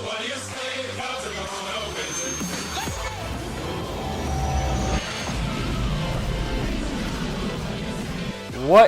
What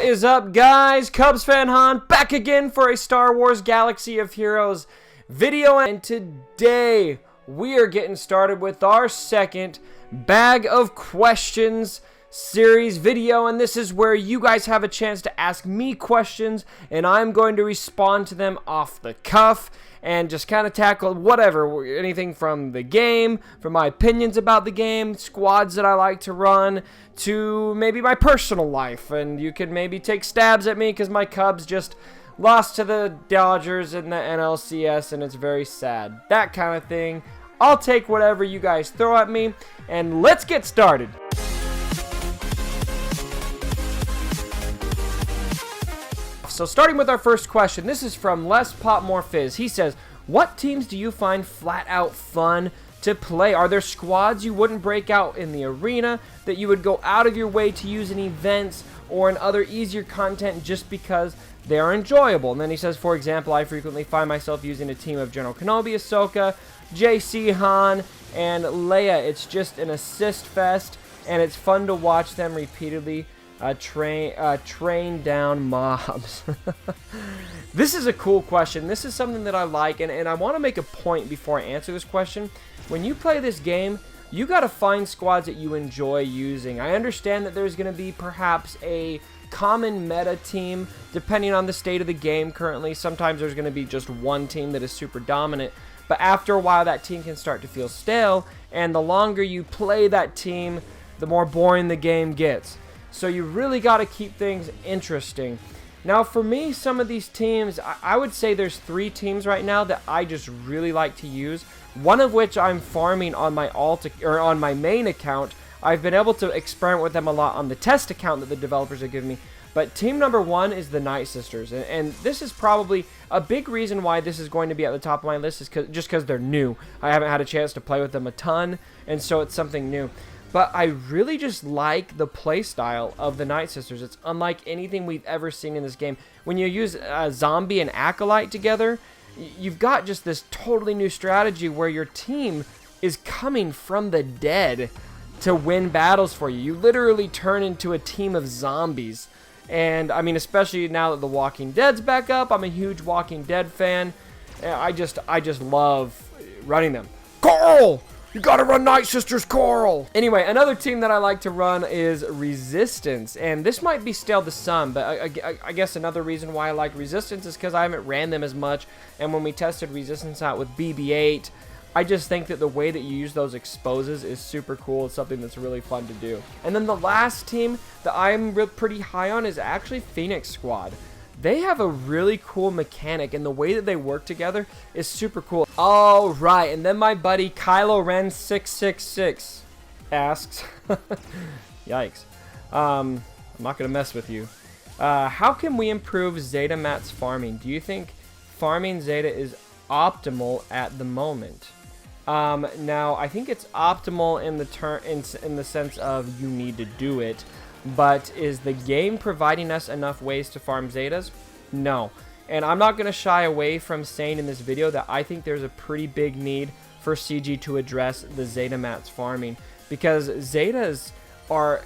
is up, guys? Cubs fan Han back again for a Star Wars Galaxy of Heroes video, and today we are getting started with our second Bag of Questions series video, and this is where you guys have a chance to ask me questions and I'm going to respond to them off the cuff and just kind of tackle whatever, anything from the game, from my opinions about the game, squads that I like to run, to maybe my personal life. And you can maybe take stabs at me because my Cubs just lost to the Dodgers in the NLCS and it's very sad. That kind of thing. I'll take whatever you guys throw at me, and let's get started. So starting with our first question, this is from Less Pop More Fizz. He says, what teams do you find flat out fun to play? Are there squads you wouldn't break out in the arena, that you would go out of your way to use in events or in other easier content just because they are enjoyable? And then he says, for example, I frequently find myself using a team of General Kenobi, Ahsoka, JC Han, and Leia. It's just an assist fest, and it's fun to watch them repeatedly train down mobs. This is a cool question. This is something that I like, and I want to make a point before I answer this question. When you play this game, you got to find squads that you enjoy using. I understand that there's going to be perhaps a common meta team depending on the state of the game currently. Sometimes there's going to be just one team that is super dominant, but after a while that team can start to feel stale, and the longer you play that team, the more boring the game gets. So you really got to keep things interesting. Now for me, some of these teams, I would say there's 3 teams right now that I just really like to use. One of which I'm farming on my on my main account. I've been able to experiment with them a lot on the test account that the developers have given me. But team number 1 is the Night Sisters, and this is probably a big reason why this is going to be at the top of my list, is just because they're new. I haven't had a chance to play with them a ton, and so it's something new. But I really just like the playstyle of the Night Sisters. It's unlike anything we've ever seen in this game. When you use a zombie and acolyte together, you've got just this totally new strategy where your team is coming from the dead to win battles for you. You literally turn into a team of zombies. And I mean, especially now that The Walking Dead's back up, I'm a huge Walking Dead fan. I just love running them. Carl! You gotta run Night Sisters, Coral! Anyway, another team that I like to run is Resistance, and this might be stale to some, but I guess another reason why I like Resistance is because I haven't ran them as much, and when we tested Resistance out with BB-8, I just think that the way that you use those exposes is super cool. It's something that's really fun to do. And then the last team that I'm pretty high on is actually Phoenix Squad. They have a really cool mechanic, and the way that they work together is super cool. All right, and then my buddy Kylo Ren 666 asks, yikes, I'm not going to mess with you. How can we improve Zeta Mat's farming? Do you think farming Zeta is optimal at the moment? Now, I think it's optimal in the sense of you need to do it. But is the game providing us enough ways to farm Zetas? No. And I'm not going to shy away from saying in this video that I think there's a pretty big need for CG to address the Zeta Mat's farming, because Zetas are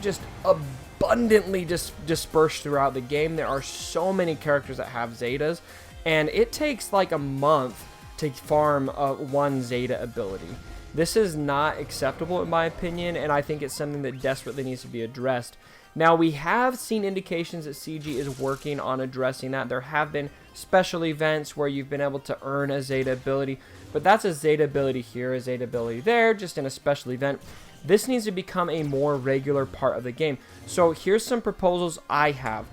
just abundantly dispersed throughout the game. There are so many characters that have Zetas, and it takes like a month to farm one Zeta ability. This is not acceptable in my opinion, and I think it's something that desperately needs to be addressed. Now, we have seen indications that CG is working on addressing that. There have been special events where you've been able to earn a Zeta ability, but that's a Zeta ability here, a Zeta ability there, just in a special event. This needs to become a more regular part of the game. So here's some proposals I have.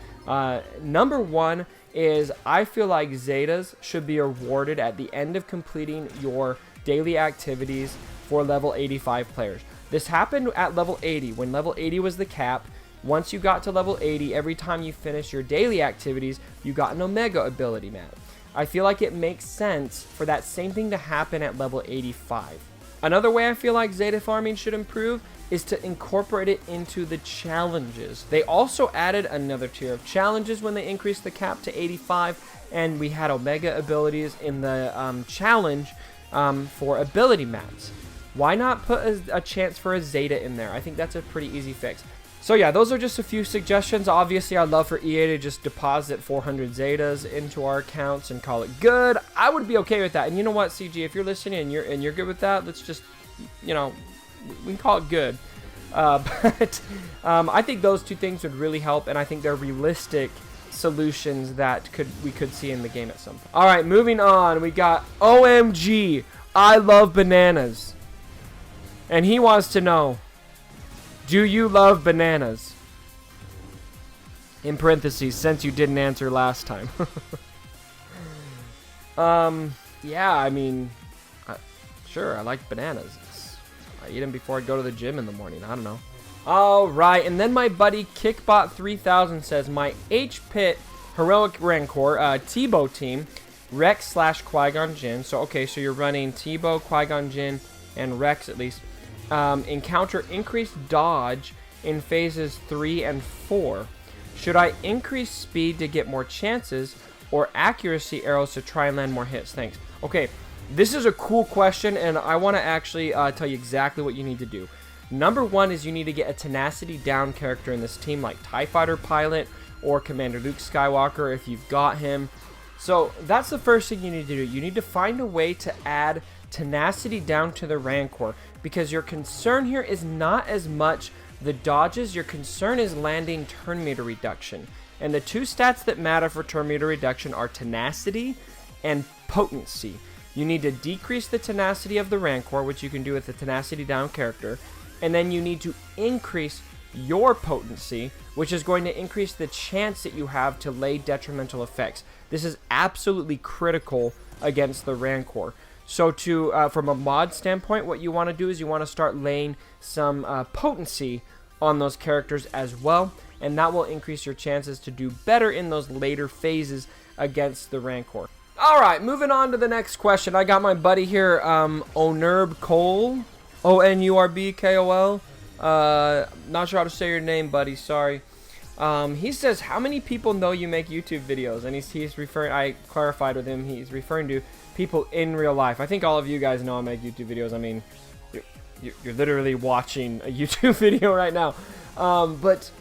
Number 1 is I feel like Zetas should be awarded at the end of completing your daily activities for level 85 players. This happened at level 80, when level 80 was the cap. Once you got to level 80, every time you finish your daily activities, you got an Omega ability map. I feel like it makes sense for that same thing to happen at level 85. Another way I feel like Zeta farming should improve is to incorporate it into the challenges. They also added another tier of challenges when they increased the cap to 85, and we had Omega abilities in the challenge for ability mats. Why not put a chance for a Zeta in there? I think that's a pretty easy fix. So yeah, those are just a few suggestions. Obviously, I'd love for EA to just deposit 400 Zetas into our accounts and call it good. I would be okay with that. And you know what, CG, if you're listening and you're good with that, let's just, you know, we can call it good. But I think those two things would really help, and I think they're realistic solutions that we could see in the game at some point. All right, moving on. We got OMG, I love bananas. And he wants to know, do you love bananas? In parentheses, since you didn't answer last time. Yeah, I mean, sure, I like bananas. I eat them before I go to the gym in the morning. I don't know. All right, and then my buddy Kickbot3000 says, my H-Pit Heroic Rancor Teebo team, Rex / Qui-Gon Jinn. So, okay, so you're running Teebo, Qui-Gon Jinn, and Rex at least. Encounter increased dodge in phases 3 and 4. Should I increase speed to get more chances, or accuracy arrows to try and land more hits? Thanks. Okay, this is a cool question, and I want to actually tell you exactly what you need to do. Number one is you need to get a tenacity down character in this team, like TIE Fighter Pilot or Commander Luke Skywalker if you've got him. So that's the first thing you need to do. You need to find a way to add tenacity down to the Rancor, because your concern here is not as much the dodges. Your concern is landing turn meter reduction. And the two stats that matter for turn meter reduction are tenacity and potency. You need to decrease the tenacity of the Rancor, which you can do with the tenacity down character, and then you need to increase your potency, which is going to increase the chance that you have to lay detrimental effects. This is absolutely critical against the Rancor. So from a mod standpoint, what you want to do is you want to start laying some potency on those characters as well, and that will increase your chances to do better in those later phases against the Rancor. All right, moving on to the next question. I got my buddy here, Onurb Cole, Onurbkol. Not sure how to say your name, buddy. Sorry. He says, how many people know you make YouTube videos? And he's referring, I clarified with him, he's referring to people in real life. I think all of you guys know I make YouTube videos. I mean, you're literally watching a YouTube video right now. But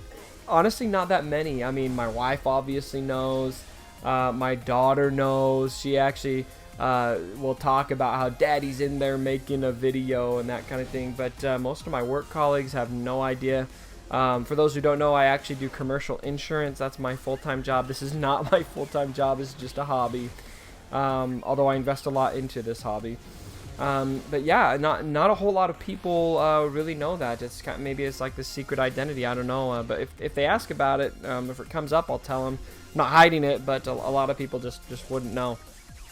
honestly, not that many. I mean, my wife obviously knows. My daughter knows. She actually will talk about how daddy's in there making a video and that kind of thing. But most of my work colleagues have no idea. For those who don't know, I actually do commercial insurance. That's my full-time job. This is not my full-time job. It's just a hobby. Although I invest a lot into this hobby. But yeah, not a whole lot of people really know that. It's kind of, maybe it's like the secret identity. I don't know. But if they ask about it, if it comes up, I'll tell them. I'm not hiding it, but a lot of people just wouldn't know.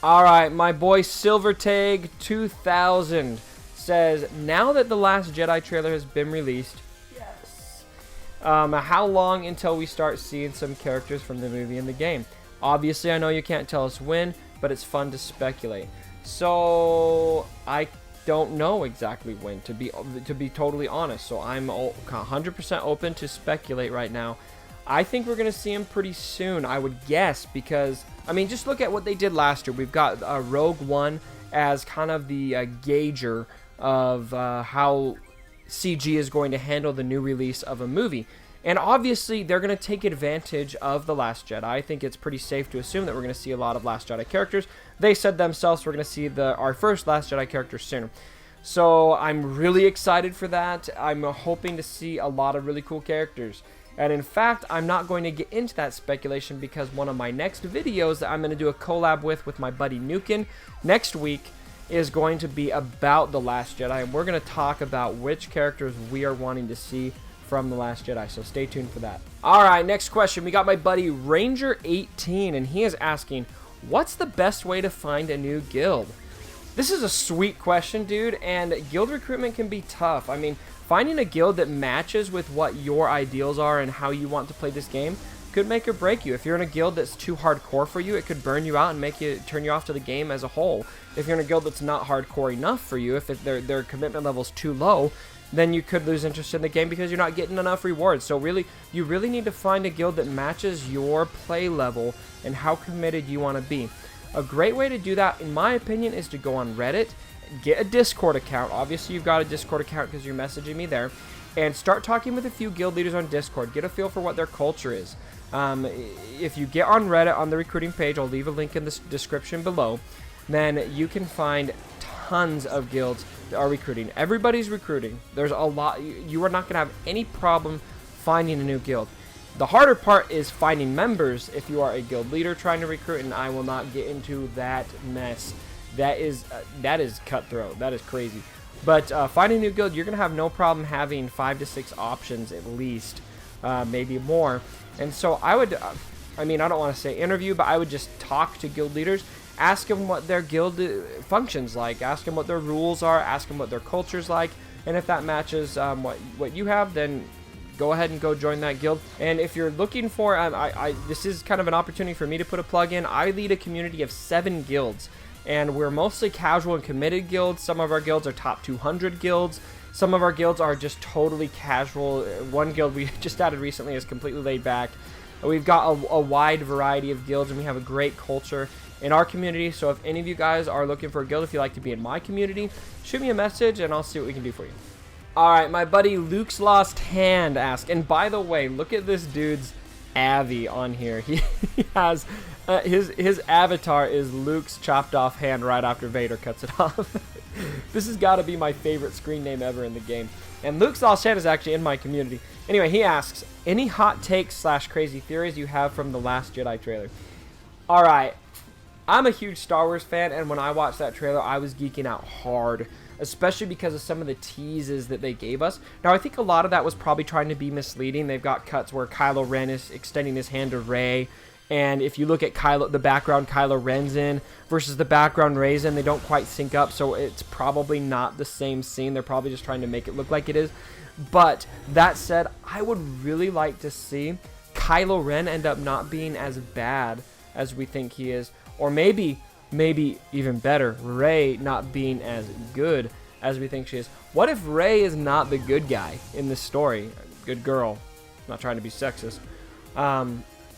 All right, my boy Silvertag 2000 says, now that The Last Jedi trailer has been released, yes. How long until we start seeing some characters from the movie in the game? Obviously, I know you can't tell us when, but it's fun to speculate. So I don't know exactly when, to be totally honest. So I'm 100% open to speculate right now. I think we're going to see him pretty soon, I would guess, because, I mean, just look at what they did last year. We've got Rogue One as kind of the gauger of how CG is going to handle the new release of a movie. And obviously, they're going to take advantage of The Last Jedi. I think it's pretty safe to assume that we're going to see a lot of Last Jedi characters. They said themselves we're going to see our first Last Jedi character soon. So I'm really excited for that. I'm hoping to see a lot of really cool characters. And in fact, I'm not going to get into that speculation because one of my next videos that I'm going to do a collab with my buddy Nukin next week is going to be about The Last Jedi. And we're going to talk about which characters we are wanting to see from The Last Jedi. So stay tuned for that. All right, next question. We got my buddy Ranger18, and he is asking, what's the best way to find a new guild? This is a sweet question, dude, and guild recruitment can be tough. I mean, finding a guild that matches with what your ideals are and how you want to play this game could make or break you. If you're in a guild that's too hardcore for you, it could burn you out and turn you off to the game as a whole. If you're in a guild that's not hardcore enough for you, if their commitment level's too low, then you could lose interest in the game because you're not getting enough rewards. So really, you really need to find a guild that matches your play level and how committed you want to be. A great way to do that, in my opinion, is to go on Reddit, get a Discord account. Obviously, you've got a Discord account because you're messaging me there, and start talking with a few guild leaders on Discord. Get a feel for what their culture is. If you get on Reddit on the recruiting page, I'll leave a link in the description below, then you can find tons of guilds that are recruiting. Everybody's recruiting. There's a lot. You are not going to have any problem finding a new guild. The harder part is finding members if you are a guild leader trying to recruit, and I will not get into that mess. That is cutthroat. That is crazy. But finding a new guild, you're going to have no problem having 5 to 6 options at least, maybe more. And so I would, I mean, I don't want to say interview, but I would just talk to guild leaders, ask them what their guild functions like, ask them what their rules are, ask them what their culture's like, and if that matches what you have, then go ahead and go join that guild. And if you're looking for, this is kind of an opportunity for me to put a plug in. I lead a community of 7 guilds, and we're mostly casual and committed guilds. Some of our guilds are top 200 guilds. Some of our guilds are just totally casual. One guild we just added recently is completely laid back. We've got a wide variety of guilds, and we have a great culture in our community. So if any of you guys are looking for a guild, if you'd like to be in my community, shoot me a message, and I'll see what we can do for you. Alright, my buddy Luke's Lost Hand asked, and by the way, look at this dude's Avi on here. He has, his avatar is Luke's chopped off hand right after Vader cuts it off. This has got to be my favorite screen name ever in the game. And Luke's Lost Hand is actually in my community. Anyway, he asks, any hot takes / crazy theories you have from The Last Jedi trailer? Alright, I'm a huge Star Wars fan, and when I watched that trailer, I was geeking out hard, especially because of some of the teases that they gave us. Now, I think a lot of that was probably trying to be misleading. They've got cuts where Kylo Ren is extending his hand to Rey, and if you look at the background Kylo Ren's in versus the background Rey's in, they don't quite sync up, so it's probably not the same scene. They're probably just trying to make it look like it is. But that said, I would really like to see Kylo Ren end up not being as bad as we think he is, or maybe even better, Rey not being as good as we think she is. What if Rey is not the good guy in this story? Good girl. I'm not trying to be sexist.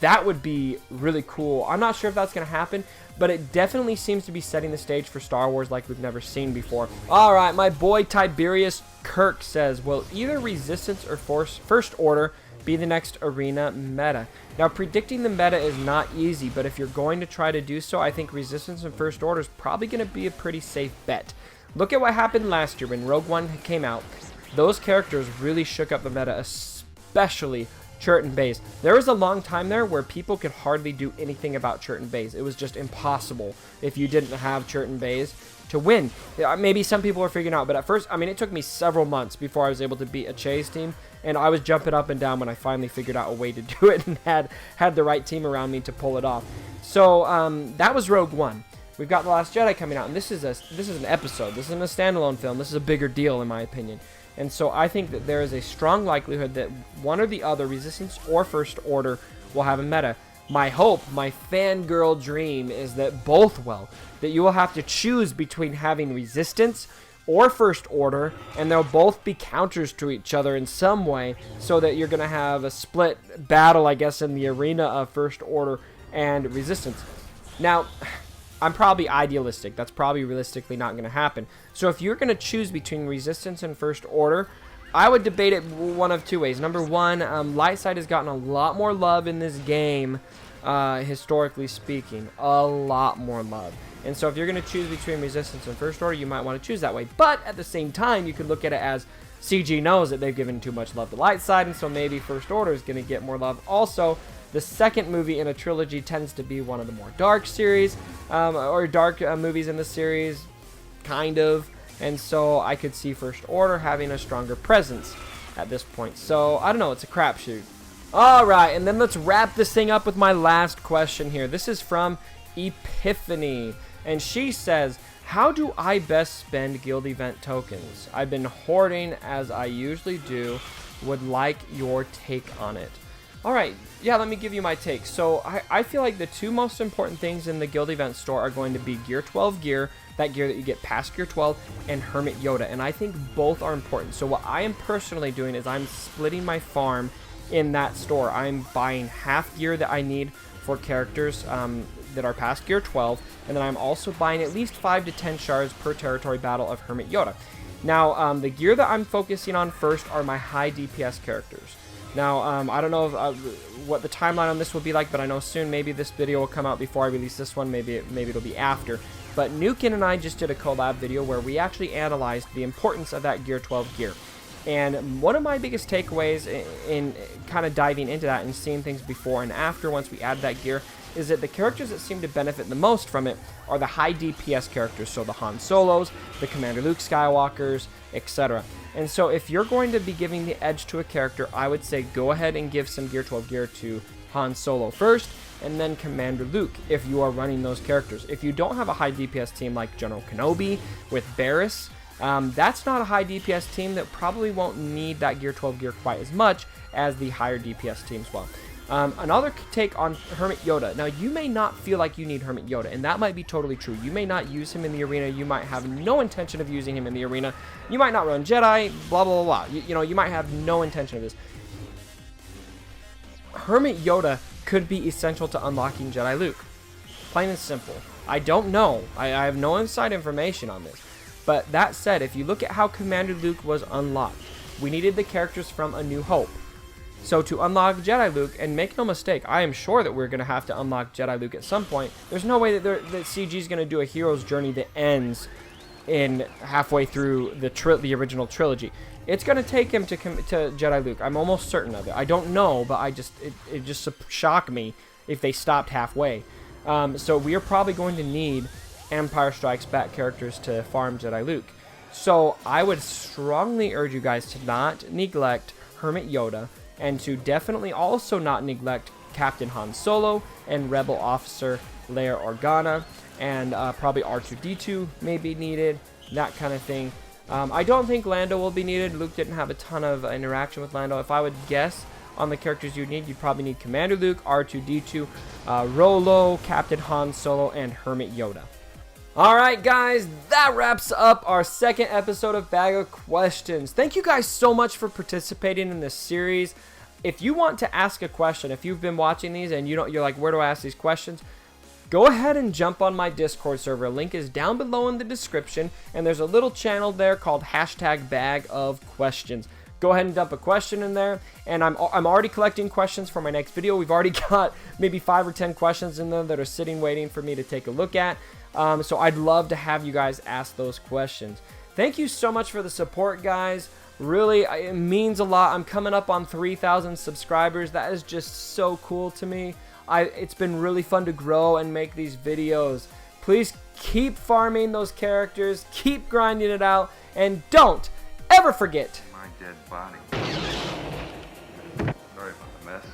That would be really cool. I'm not sure if that's going to happen, but it definitely seems to be setting the stage for Star Wars like we've never seen before. Alright, my boy Tiberius Kirk says, will either Resistance or First Order be the next arena meta? Now, predicting the meta is not easy, but if you're going to try to do so, I think Resistance and First Order is probably going to be a pretty safe bet. Look at what happened last year when Rogue One came out. Those characters really shook up the meta, especially Chirrut Baze. There was a long time there where people could hardly do anything about Chirrut Baze. It was just impossible if you didn't have Chirrut Baze to win. Maybe some people are figuring out, but at first, I mean, it took me several months before I was able to beat a Chase team, and I was jumping up and down when I finally figured out a way to do it and had the right team around me to pull it off. So that was Rogue One. We've got The Last Jedi coming out, and this is an episode. This isn't a standalone film. This is a bigger deal, in my opinion. And so I think that there is a strong likelihood that one or the other, Resistance or First Order, will have a meta. My hope, my fangirl dream, is that both will. That you will have to choose between having Resistance or First Order, and they'll both be counters to each other in some way, so that you're going to have a split battle, I guess, in the arena of First Order and Resistance. Now, I'm probably idealistic. That's probably realistically not going to happen. So if you're going to choose between Resistance and First Order, I would debate it one of two ways. Number one, light side has gotten a lot more love in this game, historically speaking. A lot more love. And so if you're going to choose between Resistance and First Order, you might want to choose that way. But at the same time, you could look at it as CG knows that they've given too much love to light side, and so maybe First Order is going to get more love. Also, the second movie in a trilogy tends to be one of the more dark series, or dark movies in the series, kind of. And so I could see First Order having a stronger presence at this point. So, I don't know, it's a crapshoot. Alright, and then let's wrap this thing up with my last question here. This is from Epiphany, and she says, how do I best spend guild event tokens? I've been hoarding as I usually do. Would like your take on it. Alright, yeah, let me give you my take. So, I feel like the two most important things in the guild event store are going to be Gear 12 gear, that gear that you get past Gear 12, and Hermit Yoda, and I think both are important. So what I am personally doing is I'm splitting my farm in that store. I'm buying half gear that I need for characters that are past Gear 12, and then I'm also buying at least 5 to 10 shards per territory battle of Hermit Yoda. Now, the gear that I'm focusing on first are my high DPS characters. Now, I don't know what the timeline on this will be like, but I know soon maybe this video will come out before I release this one, maybe it'll be after. But Nukin and I just did a collab video where we actually analyzed the importance of that Gear 12 gear. And one of my biggest takeaways in kind of diving into that and seeing things before and after once we add that gear is that the characters that seem to benefit the most from it are the high DPS characters, so the Han Solos, the Commander Luke Skywalkers, etc. And so if you're going to be giving the edge to a character, I would say go ahead and give some Gear 12 gear to Han Solo first, and then Commander Luke if you are running those characters. If you don't have a high DPS team like General Kenobi with Barriss, that's not a high DPS team that probably won't need that Gear 12 gear quite as much as the higher DPS teams will. Another take on Hermit Yoda. Now, you may not feel like you need Hermit Yoda, and that might be totally true. You may not use him in the arena. You might have no intention of using him in the arena. You might not run Jedi, blah, blah, blah, blah. You know, you might have no intention of this. Hermit Yoda could be essential to unlocking Jedi Luke. Plain and simple. I don't know. I have no inside information on this. But that said, if you look at how Commander Luke was unlocked, we needed the characters from A New Hope. So to unlock Jedi Luke, and make no mistake, I am sure that we're going to have to unlock Jedi Luke at some point. There's no way that CG is going to do a hero's journey that ends in halfway through the original trilogy. It's going to take him to Jedi Luke. I'm almost certain of it. I don't know, but it just shocked me if they stopped halfway. So we are probably going to need Empire Strikes Back characters to farm Jedi Luke. So I would strongly urge you guys to not neglect Hermit Yoda, and to definitely also not neglect Captain Han Solo and Rebel Officer Leia Organa, and probably R2-D2 may be needed, that kind of thing. I don't think Lando will be needed. Luke didn't have a ton of interaction with Lando. If I would guess on the characters you'd need, you'd probably need Commander Luke, R2-D2, Rolo, Captain Han Solo, and Hermit Yoda. Alright guys, that wraps up our second episode of Bag of Questions. Thank you guys so much for participating in this series. If you want to ask a question, if you've been watching these and you're like, where do I ask these questions? Go ahead and jump on my Discord server. Link is down below in the description, and there's a little channel there called #BagOfQuestions. Go ahead and dump a question in there, and I'm already collecting questions for my next video. We've already got maybe 5 or 10 questions in there that are sitting waiting for me to take a look at. So I'd love to have you guys ask those questions. Thank you so much for the support, guys. Really, it means a lot. I'm coming up on 3,000 subscribers. That is just so cool to me. It's been really fun to grow and make these videos. Please keep farming those characters, keep grinding it out, and don't ever forget my dead body. Sorry about the mess.